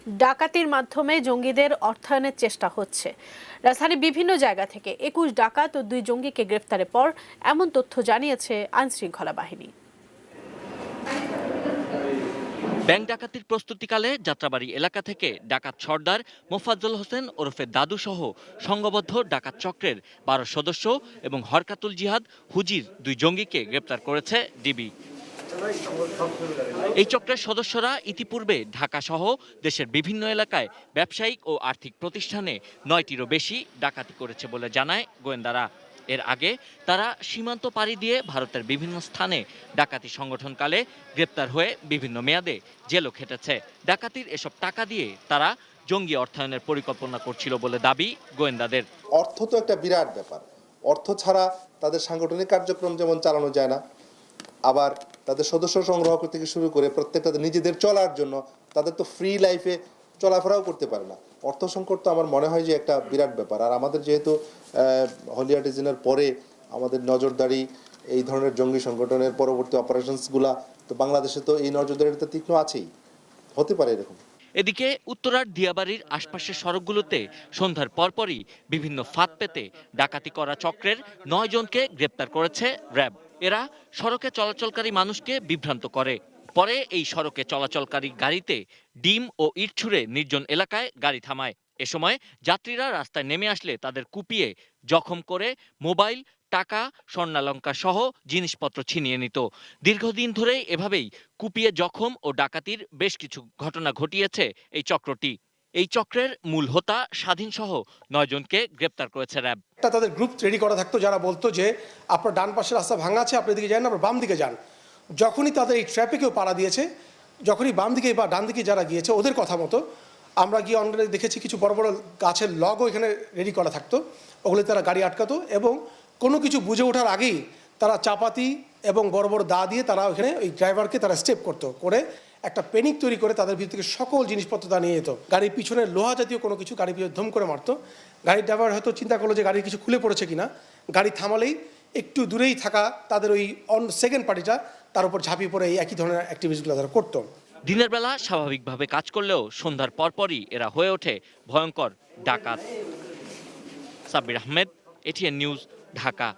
ডাকাতির মাধ্যমে জঙ্গিদের অর্থায়নের চেষ্টা হচ্ছে। রাজধানীর বিভিন্ন জায়গা থেকে ২১ ডাকাত ও ২ জঙ্গিকে গ্রেফতারের পর এমন তথ্য জানিয়েছে আইনশৃঙ্খলা বাহিনী। ব্যাংক ডাকাতির প্রস্তুতিকালে যাত্রাবাড়ী এলাকা থেকে ডাকাত সর্দার মোফাজ্জল হোসেন ওরফে দাদু সহ সংঘবদ্ধ ডাকাত চক্রের ১২ সদস্য এবং হরকাতুল জিহাদ হুজির ২ জঙ্গিকে গ্রেপ্তার করেছে ডিবি। এই চক্রের সদস্যরা ইতিপূর্বে ঢাকা সহ দেশের বিভিন্ন এলাকায় ব্যবসায়িক ও আর্থিক প্রতিষ্ঠানে ৯টিরও বেশি ডাকাতি করেছে বলে জানায় গোয়েন্দারা। এর আগে তারা সীমান্ত পাড়ি দিয়ে ভারতের বিভিন্ন স্থানে ডাকাতি সংগঠনকালে গ্রেপ্তার হয়ে বিভিন্ন মেয়াদে জেলও খেটেছে। ডাকাতির এসব টাকা দিয়ে তারা জঙ্গি অর্থায়নের পরিকল্পনা করছিল বলে দাবি গোয়েন্দাদের। অর্থ তো একটা বিরাট ব্যাপার। অর্থ ছাড়া তাদের সাংগঠনিক কার্যক্রম যেমন চালানো যায় না, আবার তাদের সদস্য সংগ্রহ থেকে শুরু করে প্রত্যেকটা নিজেদের চলার জন্য তাদের তো ফ্রি লাইফে চলাফেরাও করতে পারে না। অর্থ সংকট তো আমার মনে হয় যে একটা বিরাট ব্যাপার। আর আমাদের যেহেতু হলিয়াটিজনের পরে আমাদের নজরদারি এই ধরনের জঙ্গি সংগঠনের পরবর্তী অপারেশনসগুলা, তো বাংলাদেশে তো এই নজরদারিটা তীক্ষ্ণ আছেই, হতে পারে এরকম। এদিকে উত্তরার দিয়াবাড়ির আশপাশের সড়কগুলোতে সন্ধ্যার পরপরই বিভিন্ন ফাঁদ পেতে ডাকাতি করা চক্রের ৯ জনকে গ্রেপ্তার করেছে র্যাব। এরা সড়কে চলাচলকারী মানুষকে বিভ্রান্ত করে। পরে এই সড়কে চলাচলকারী গাড়িতে ডিম ও ইট ছুঁড়ে নির্জন এলাকায় গাড়ি থামায়। এ সময় যাত্রীরা রাস্তায় নেমে আসলে তাদের কুপিয়ে জখম করে মোবাইল, টাকা, স্বর্ণালংকার সহ জিনিসপত্র ছিনিয়ে নিত। দীর্ঘদিন ধরেই এভাবেই কুপিয়ে জখম ও ডাকাতির বেশ কিছু ঘটনা ঘটিয়েছে এই চক্রটি। এই চক্রের মূল হোতা স্বাধীন সহ ৯ জনকে গ্রেপ্তার করেছে র্যাব। তাদের গ্রুপ রেডি করা থাকতো যারা বলতো যে আপনার ডান পাশের রাস্তা ভাঙা আছে, আপনি দিকে যান না, আপনার বাম দিকে যান। যখনই তাদের এই ট্র্যাপে কেউ পাড়া দিয়েছে, যখনই বাম দিকে বা ডান দিকে যারা গিয়েছে ওদের কথা মতো আমরা গিয়ে অনলাইনে দেখেছি কিছু বড় বড় গাছের লগও এখানে রেডি করা থাকতো। ওগুলো তারা গাড়ি আটকাতো এবং কোনো কিছু বুঝে ওঠার আগেই তারা চাপাতি এবং বড় বড় দা দিয়ে তারা ওখানে ওই ড্রাইভারকে তারা স্টেপ করতো, করে একটা প্যানিক তৈরি করে তাদের ভিতর থেকে সকল জিনিসপত্র তা নিয়ে যেত। গাড়ির পিছনে লোহা জাতীয় কোনো কিছু গাড়ির পিছনে ধুম করে মারতো। গাড়ির ড্রাইভার হয়তো চিন্তা করলো যে গাড়ির কিছু খুলে পড়েছে কিনা, গাড়ি থামালেই একটু দূরেই থাকা তাদের ওই সেকেন্ড পার্টিটা তার উপর ঝাঁপিয়ে পড়ে এই একই ধরনের অ্যাক্টিভিটিসগুলো তারা করতো। দিনের বেলা স্বাভাবিকভাবে কাজ করলেও সন্ধ্যার পরপরই এরা হয়ে ওঠে ভয়ঙ্কর ডাকাত। Sabbir Ahmed, ATN news, Dhaka.